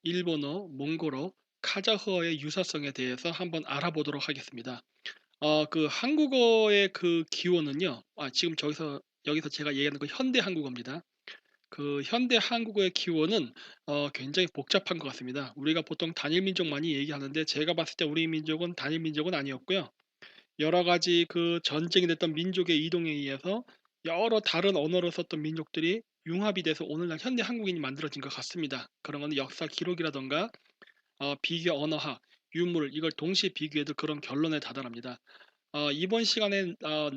일본어, 몽골어, 카자흐어의 유사성에 대해서 한번 알아보도록 하겠습니다. 한국어의 그 기원은요. 지금 여기서 제가 얘기하는 그 현대 한국어입니다. 그 현대 한국어의 기원은 굉장히 복잡한 것 같습니다. 우리가 보통 단일 민족 많이 얘기하는데 제가 봤을 때 우리 민족은 단일 민족은 아니었고요. 여러 가지 그 전쟁이 됐던 민족의 이동에 의해서 여러 다른 언어를 썼던 민족들이 융합이 돼서 오늘날 현대 한국인이 만들어진 것 같습니다. 그런 거는 역사 기록이라던가 비교 언어학, 유물 이걸 동시에 비교해도 그런 결론에 다다릅니다. 이번 시간에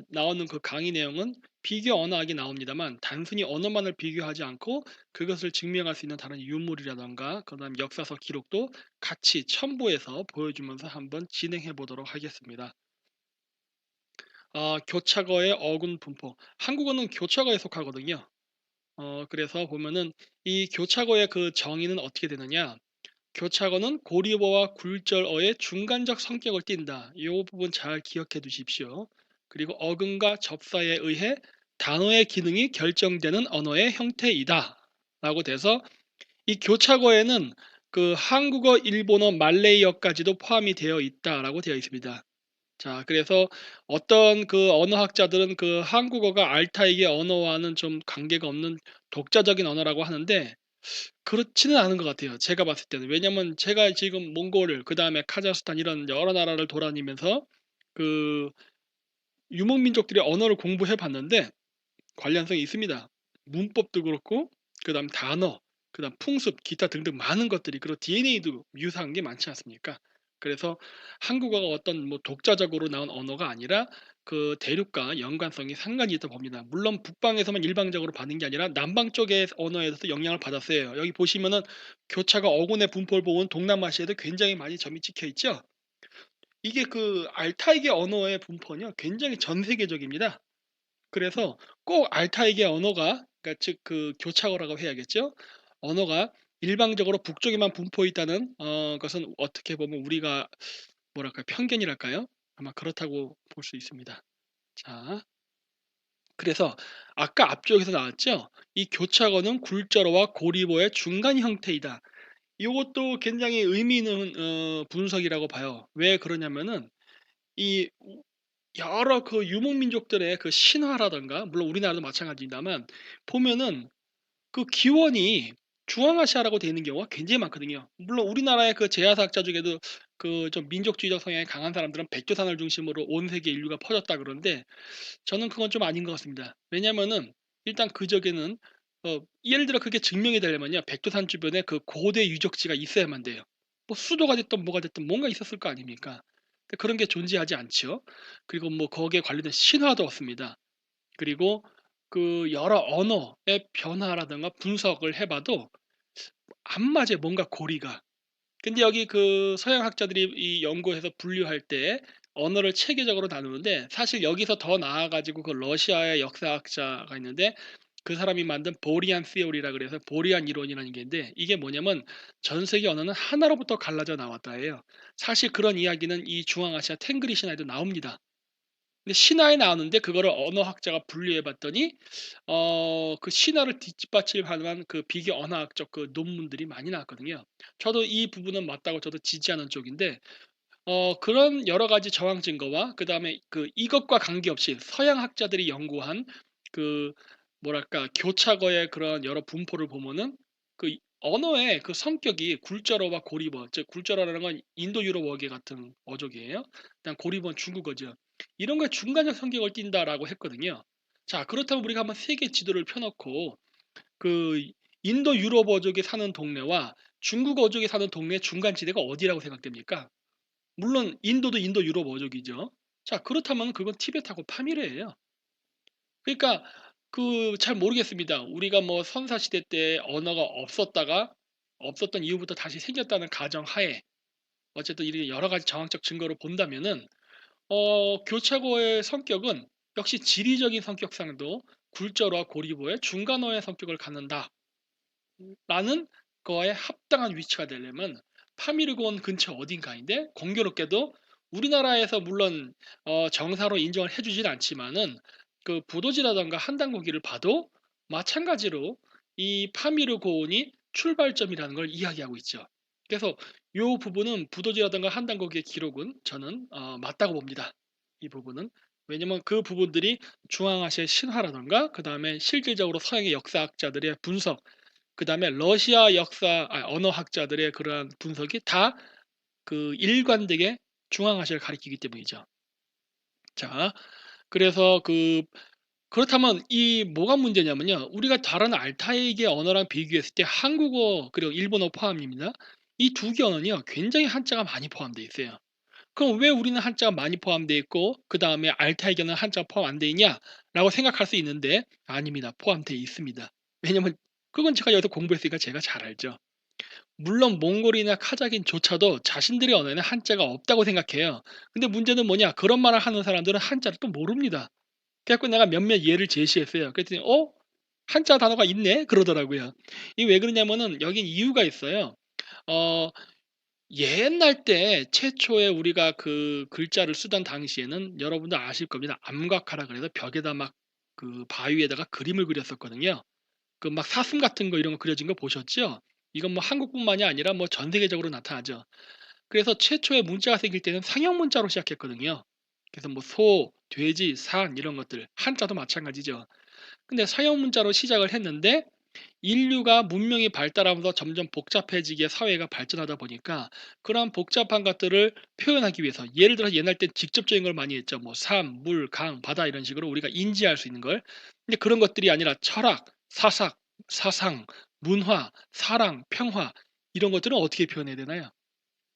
나오는 그 강의 내용은 비교 언어학이 나옵니다만 단순히 언어만을 비교하지 않고 그것을 증명할 수 있는 다른 유물이라던가 그다음 역사서 기록도 같이 첨부해서 보여주면서 한번 진행해 보도록 하겠습니다. 교차거의 어군 분포. 한국어는 교차거에 속하거든요. 그래서 보면은 이 교차거의 그 정의는 어떻게 되느냐? 교차어는 고리어와 굴절어의 중간적 성격을 띈다. 이 부분 잘 기억해 두십시오. 그리고 어근과 접사에 의해 단어의 기능이 결정되는 언어의 형태이다. 라고 돼서 이 교차어에는 그 한국어, 일본어, 말레이어까지도 포함이 되어 있다라고 되어 있습니다. 자, 그래서 어떤 그 언어학자들은 그 한국어가 알타이계 언어와는 좀 관계가 없는 독자적인 언어라고 하는데 그렇지는 않은 것 같아요. 제가 봤을 때는. 왜냐면 제가 지금 몽골, 그다음에 카자흐스탄 이런 여러 나라를 돌아다니면서 그 유목민족들의 언어를 공부해 봤는데 관련성이 있습니다. 문법도 그렇고, 그다음 단어, 그다음 풍습, 기타 등등 많은 것들이 그리고 DNA도 유사한 게 많지 않습니까? 그래서 한국어가 어떤 뭐 독자적으로 나온 언어가 아니라 그 대륙과 연관성이 상당히 있다 봅니다. 물론 북방에서만 일방적으로 받는 게 아니라 남방 쪽의 언어에서도 영향을 받았어요. 여기 보시면은 교차가 어군의 분포를 보면 동남아시아에도 굉장히 많이 점이 찍혀 있죠. 이게 그 알타이계 언어의 분포는요, 굉장히 전 세계적입니다. 그래서 꼭 알타이계 언어가 그러니까 즉 그 교차어라고 해야겠죠. 언어가 일방적으로 북쪽에만 분포해 있다는 것은 어떻게 보면 우리가 뭐랄까 편견이랄까요? 아마 그렇다고 볼 수 있습니다. 자, 그래서 아까 앞쪽에서 나왔죠. 이 교차어는 굴절어와 고리어의 중간 형태이다. 이것도 굉장히 의미 있는 분석이라고 봐요. 왜 그러냐면은 이 여러 그 유목민족들의 그 신화라든가 물론 우리나라도 마찬가지입니다만 보면은 그 기원이 중앙아시아라고 되어 있는 경우가 굉장히 많거든요. 물론 우리나라의 그 제야사학자 중에도 그 좀 민족주의적 성향이 강한 사람들은 백두산을 중심으로 온 세계 인류가 퍼졌다 그러는데 저는 그건 좀 아닌 것 같습니다. 왜냐면은 일단 그저께는 예를 들어 그게 증명이 되려면요. 백두산 주변에 그 고대 유적지가 있어야만 돼요. 뭐 수도가 됐든 뭐가 됐든 뭔가 있었을 거 아닙니까? 근데 그런 게 존재하지 않죠. 그리고 뭐 거기에 관련된 신화도 없습니다. 그리고 그 여러 언어의 변화라든가 분석을 해봐도 안 맞아요. 뭔가 고리가. 근데 여기 그 서양 학자들이 이 연구해서 분류할 때 언어를 체계적으로 나누는데 사실 여기서 더 나아가지고 그 러시아의 역사학자가 있는데 그 사람이 만든 보리안 시오리라 그래서 보리안 이론이라는 게 있는데 이게 뭐냐면 전 세계 언어는 하나로부터 갈라져 나왔다 해요. 사실 그런 이야기는 이 중앙아시아 탱그리 신화에도 나옵니다. 근데 신화에 나오는데 그거를 언어학자가 분류해 봤더니 그 신화를 뒷받침할 만한 그 비교 언어학적 그 논문들이 많이 나왔거든요. 저도 이 부분은 맞다고 저도 지지하는 쪽인데 그런 여러 가지 정황 증거와 그다음에 그 이것과 관계없이 서양 학자들이 연구한 그 뭐랄까 교차어의 그런 여러 분포를 보면은 그 언어의 그 성격이 굴절어와 고리어, 즉 굴절어라는 건 인도 유럽 어계 같은 어족이에요. 그다음 고리어는 중국어죠. 이런 거에 중간적 성격을 띈다라고 했거든요. 자, 그렇다면 우리가 한번 세계 지도를 펴놓고 그 인도 유럽 어족이 사는 동네와 중국 어족이 사는 동네 중간 지대가 어디라고 생각됩니까? 물론 인도도 인도 유럽 어족이죠. 자, 그렇다면 그건 티베트하고 파미르예요. 그러니까 그 잘 모르겠습니다. 우리가 뭐 선사 시대 때 언어가 없었다가 없었던 이후부터 다시 생겼다는 가정하에 어쨌든 이렇게 여러 가지 정황적 증거를 본다면은 교차고의 성격은 역시 지리적인 성격상도 굴절어와 고리보의 중간어의 성격을 갖는다라는 거에 합당한 위치가 되려면 파미르곤 근처 어딘가인데 공교롭게도 우리나라에서 물론 정사로 인정을 해주진 않지만은 그 부도지라던가 한단고기를 봐도 마찬가지로 이 파미르고온이 출발점이라는 걸 이야기하고 있죠. 그래서 요 부분은 부도지라든가 한단국의 기록은 저는 맞다고 봅니다. 이 부분은. 왜냐면 그 부분들이 중앙아시아의 신화라든가 그다음에 실질적으로 서양의 역사학자들의 분석, 그다음에 러시아 언어학자들의 그러한 분석이 다 그 일관되게 중앙아시아를 가리키기 때문이죠. 자, 그래서 그렇다면 이 뭐가 문제냐면요. 우리가 다른 알타이계 언어랑 비교했을 때 한국어 그리고 일본어 포함입니다. 이 두 개 언어는요. 굉장히 한자가 많이 포함되어 있어요. 그럼 왜 우리는 한자가 많이 포함되어 있고 그다음에 알타이계는 한자가 포함 안 돼 있냐라고 생각할 수 있는데 아닙니다. 포함되어 있습니다. 왜냐면 그건 제가 여기서 공부했으니까 제가 잘 알죠. 물론 몽골이나 카자흐인조차도 자신들의 언어에는 한자가 없다고 생각해요. 근데 문제는 뭐냐? 그런 말을 하는 사람들은 한자를 또 모릅니다. 그래 갖고 내가 몇몇 예를 제시했어요. 그랬더니 한자 단어가 있네? 그러더라고요. 이게 왜 그러냐면은 여긴 이유가 있어요. 어 옛날 때 최초에 우리가 그 글자를 쓰던 당시에는 여러분도 아실 겁니다. 암각화라 그래서 벽에다 막 그 바위에다가 그림을 그렸었거든요. 그 막 사슴 같은 거 이런 거 그려진 거 보셨죠? 이건 뭐 한국뿐만이 아니라 뭐 전 세계적으로 나타나죠. 그래서 최초의 문자가 생길 때는 상형 문자로 시작했거든요. 그래서 뭐 소, 돼지, 산 이런 것들 한자도 마찬가지죠. 근데 상형 문자로 시작을 했는데 인류가 문명이 발달하면서 점점 복잡해지게 사회가 발전하다 보니까 그러한 복잡한 것들을 표현하기 위해서 예를 들어서 옛날 땐 직접적인 걸 많이 했죠. 뭐 삶, 물, 강, 바다 이런 식으로 우리가 인지할 수 있는 걸. 근데 그런 것들이 아니라 철학, 사sak, 사상, 문화, 사랑, 평화 이런 것들은 어떻게 표현해야 되나요?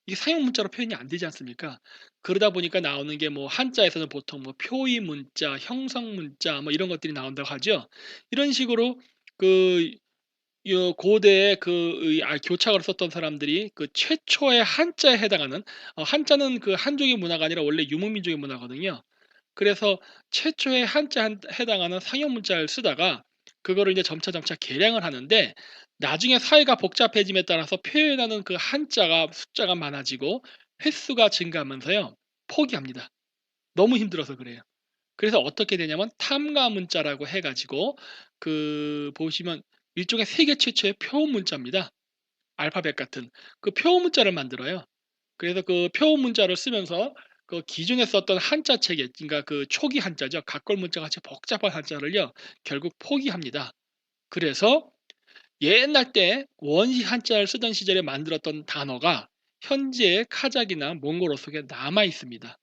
이게 사용 문자로 표현이 안 되지 않습니까? 그러다 보니까 나오는 게 뭐 한자에서는 보통 뭐 표의 문자, 형성 문자 뭐 이런 것들이 나온다고 하죠. 이런 식으로 그 요 고대에 교착을 썼던 사람들이 그 최초의 한자에 해당하는 한자는 그 한족의 문화가 아니라 원래 유목민족의 문화거든요. 그래서 최초의 해당하는 상형 문자를 쓰다가 그거를 이제 점차 개량을 하는데 나중에 사회가 복잡해짐에 따라서 표현하는 그 한자가 숫자가 많아지고 횟수가 증가하면서요. 포기합니다. 너무 힘들어서 그래요. 그래서 어떻게 되냐면 탐가 문자라고 해 가지고 보시면 일종의 세계 최초의 표음 문자입니다. 알파벳 같은 그 표음 문자를 만들어요. 그래서 그 표음 문자를 쓰면서 그 기존에 썼던 한자 체계, 그러니까 그 초기 한자죠. 각걸 문자 같이 복잡한 한자를요. 결국 포기합니다. 그래서 옛날 때 원시 한자를 쓰던 시절에 만들었던 단어가 현재의 카자흐이나 몽골어 속에 남아 있습니다.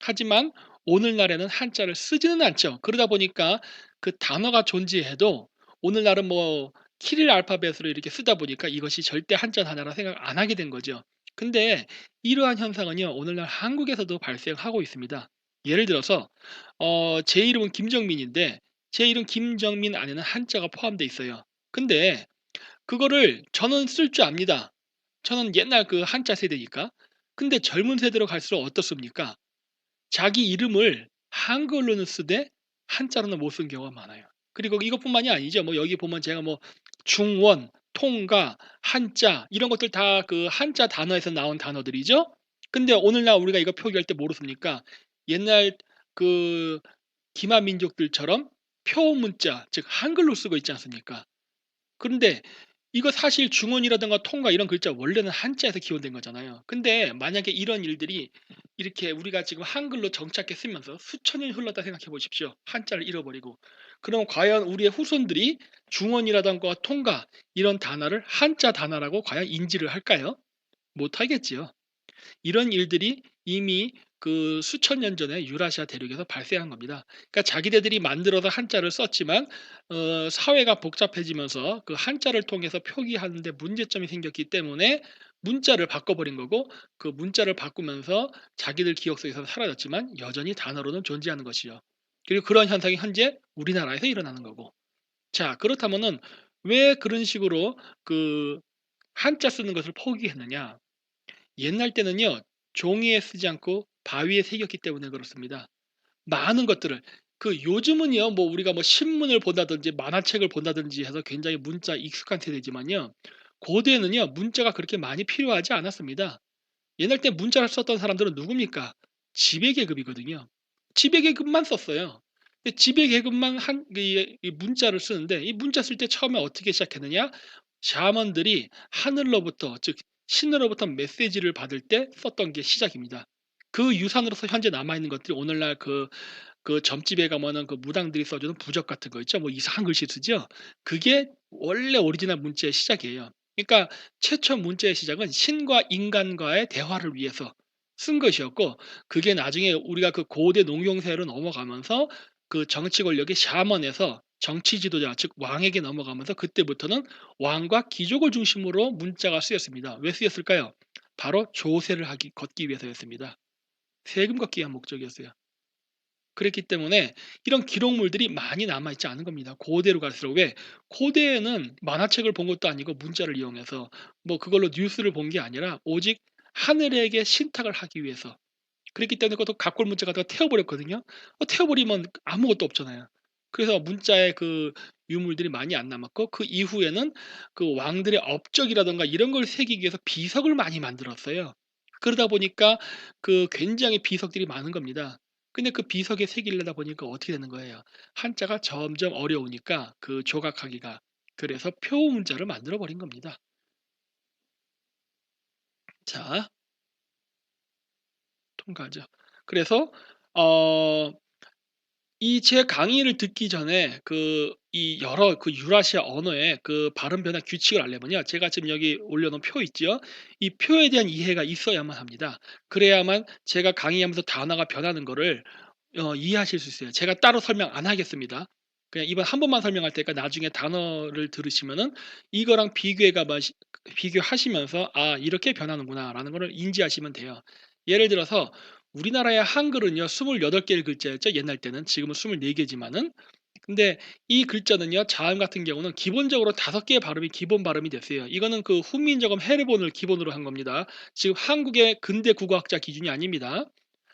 하지만 오늘날에는 한자를 쓰지는 않죠. 그러다 보니까 그 단어가 존재해도 오늘날은 뭐 키릴 알파벳으로 이렇게 쓰다 보니까 이것이 절대 한자 단어라 생각 안 하게 된 거죠. 근데 이러한 현상은요, 오늘날 한국에서도 발생하고 있습니다. 예를 들어서 제 이름은 김정민인데 제 이름 김정민 안에는 한자가 포함되어 있어요. 근데 그거를 저는 쓸 줄 압니다. 저는 옛날 그 한자 세대니까. 근데 젊은 세대로 갈수록 어떻습니까? 자기 이름을 한글로는 쓰되 한자로는 못 쓴 경우가 많아요. 그리고 이것뿐만이 아니죠. 뭐 여기 보면 제가 뭐 중원, 통가, 한자 이런 것들 다 그 한자 단어에서 나온 단어들이죠. 근데 오늘날 우리가 이거 표기할 때 모르습니까? 옛날 그 기마 민족들처럼 표문자, 즉 한글로 쓰고 있지 않습니까? 그런데 이거 사실 중원이라든가 통가 이런 글자 원래는 한자에서 기원된 거잖아요. 근데 만약에 이런 일들이 이렇게 우리가 지금 한글로 정착해 쓰면서 수천 년이 흘렀다 생각해 보십시오. 한자를 잃어버리고. 그럼 과연 우리의 후손들이 중원이라든가 통가 이런 단어를 한자 단어라고 과연 인지를 할까요? 못 하겠지요. 이런 일들이 이미 그 수천 년 전에 유라시아 대륙에서 발생한 겁니다. 그러니까 자기네들이 만들어서 한자를 썼지만 사회가 복잡해지면서 그 한자를 통해서 표기하는 데 문제점이 생겼기 때문에 문자를 바꿔버린 거고 그 문자를 바꾸면서 자기들 기억 속에서 사라졌지만 여전히 단어로는 존재하는 것이죠. 그리고 그런 현상이 현재 우리나라에서 일어나는 거고. 자, 그렇다면은 왜 그런 식으로 그 한자 쓰는 것을 포기했느냐? 옛날 때는요. 종이에 쓰지 않고 바위에 새겼기 때문에 그렇습니다. 많은 것들을 요즘은요. 뭐 우리가 뭐 신문을 본다든지 만화책을 본다든지 해서 굉장히 문자 익숙한 세대지만요. 고대에는요. 문자가 그렇게 많이 필요하지 않았습니다. 옛날 때 문자를 썼던 사람들은 누굽니까? 지배계급이거든요. 지배계급만 썼어요. 근데 지배계급만 이 문자를 쓰는데 이 문자 쓸 때 처음에 어떻게 시작했느냐? 샤먼들이 하늘로부터 즉 신으로부터 메시지를 받을 때 썼던 게 시작입니다. 그 유산으로서 현재 남아 있는 것들이 오늘날 그 점집에 가면은 그 무당들이 써주는 부적 같은 거 있죠. 뭐 이상한 글씨 쓰죠. 그게 원래 오리지널 문자의 시작이에요. 그러니까 최초 문자의 시작은 신과 인간과의 대화를 위해서 쓴 것이었고, 그게 나중에 우리가 그 고대 농경사회로 넘어가면서 그 정치 권력이 샤먼에서 정치 지도자 즉 왕에게 넘어가면서 그때부터는 왕과 귀족을 중심으로 문자가 쓰였습니다. 왜 쓰였을까요? 바로 조세를 하기 걷기 위해서였습니다. 세금 걷기 위한 목적이었어요. 그랬기 때문에 이런 기록물들이 많이 남아 있지 않은 겁니다. 고대로 갈수록. 왜? 고대에는 만화책을 본 것도 아니고 문자를 이용해서 뭐 그걸로 뉴스를 본 게 아니라 오직 하늘에게 신탁을 하기 위해서. 그랬기 때문에 그것도 갑골 문자 갖다가 태워 버렸거든요. 태워 버리면 아무것도 없잖아요. 그래서 문자에 그 유물들이 많이 안 남았고, 그 이후에는 그 왕들의 업적이라든가 이런 걸 새기기 위해서 비석을 많이 만들었어요. 그러다 보니까 그 굉장히 비석들이 많은 겁니다. 근데 그 비석에 새기려다 보니까 어떻게 되는 거예요? 한자가 점점 어려우니까 그 조각하기가. 그래서 표 문자를 만들어 버린 겁니다. 자, 통과하죠. 그래서 어 이 제 강의를 듣기 전에 이 여러 그 유라시아 언어의 그 발음 변화 규칙을 알려면요, 제가 지금 여기 올려 놓은 표 있지요? 이 표에 대한 이해가 있어야만 합니다. 그래야만 제가 강의하면서 단어가 변하는 거를 이해하실 수 있어요. 제가 따로 설명 안 하겠습니다. 그냥 이번 한 번만 설명할 테니까 나중에 단어를 들으시면은 이거랑 비교하시면서 '아 이렇게 변하는구나.'라는 거를 인지하시면 돼요. 예를 들어서 우리나라의 한글은요 28 개의 글자였죠, 옛날 때는. 지금은 24 개지만은. 근데 이 글자는요, 자음 같은 경우는 기본적으로 5 개의 발음이 기본 발음이 됐어요. 이거는 그 훈민정음 해르본을 기본으로 한 겁니다. 지금 한국의 근대 국어학자 기준이 아닙니다.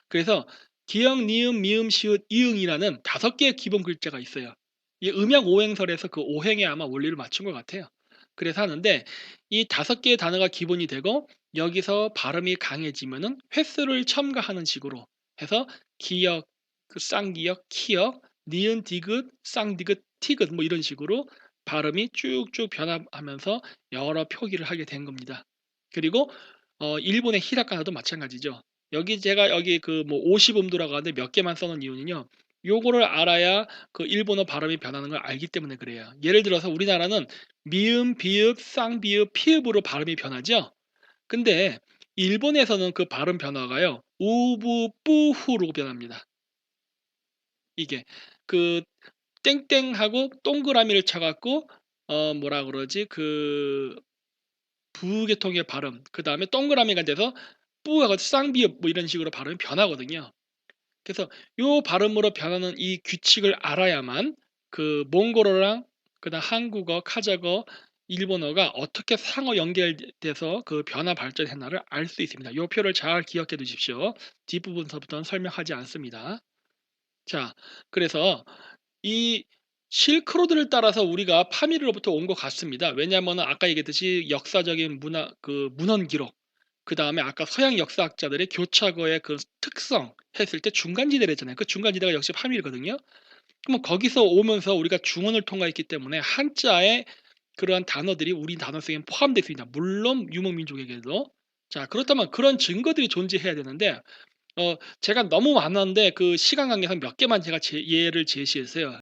그래서 기역, 니은, 미음, 시읒, 이응이라는 5 개의 기본 글자가 있어요. 이 음양 오행설에서 그 오행에 아마 원리를 맞춘 것 같아요. 그래서 하는데 이 5 개의 단어가 기본이 되고, 여기서 발음이 강해지면은 횟수를 첨가하는 식으로 해서 기역, 그 쌍기역, 키역, 니은, 디귿, 쌍디귿, 티귿 뭐 이런 식으로 발음이 쭉쭉 변화하면서 여러 표기를 하게 된 겁니다. 그리고 일본의 히라카나도 마찬가지죠. 제가 여기 그 뭐 50 음도라고 하는데 몇 개만 써 놓은 이유는요, 요거를 알아야 그 일본어 발음이 변하는 걸 알기 때문에 그래요. 예를 들어서 우리나라는 미음, 비읍, 쌍비읍, 피읍으로 발음이 변하죠. 근데 일본에서는 그 발음 변화가요, 우부, 뿌후로 변합니다. 이게 그 땡땡하고 동그라미를 쳐 갖고 뭐라 그러지? 그 부계통의 발음, 그다음에 동그라미가 돼서 뿌하고 쌍비읍 뭐 이런 식으로 발음이 변하거든요. 그래서 요 발음으로 변하는 이 규칙을 알아야만 그 몽골어랑 그다음 한국어, 카자흐어, 일본어가 어떻게 상호 연결돼서 그 변화 발전했나를 알 수 있습니다. 요 표를 잘 기억해 두십시오. 뒷부분서부터는 설명하지 않습니다. 자, 그래서 이 실크로드를 따라서 우리가 파미르로부터 온 것 같습니다. 왜냐하면은 아까 얘기했듯이 역사적인 문헌 기록, 그다음에 아까 서양 역사학자들의 교차거의 그 특성 했을 때 중간지대를 했잖아요. 그 중간지대가 역시 파밀거든요. 그러면 거기서 오면서 우리가 중원을 통과했기 때문에 한자의 그러한 단어들이 우리 단어 속에 포함되어 있습니다. 물론 유목민족에게도. 자, 그렇다면 그런 증거들이 존재해야 되는데 제가 너무 많았는데 그 시간 관계상 몇 개만 제가 예를 제시했어요.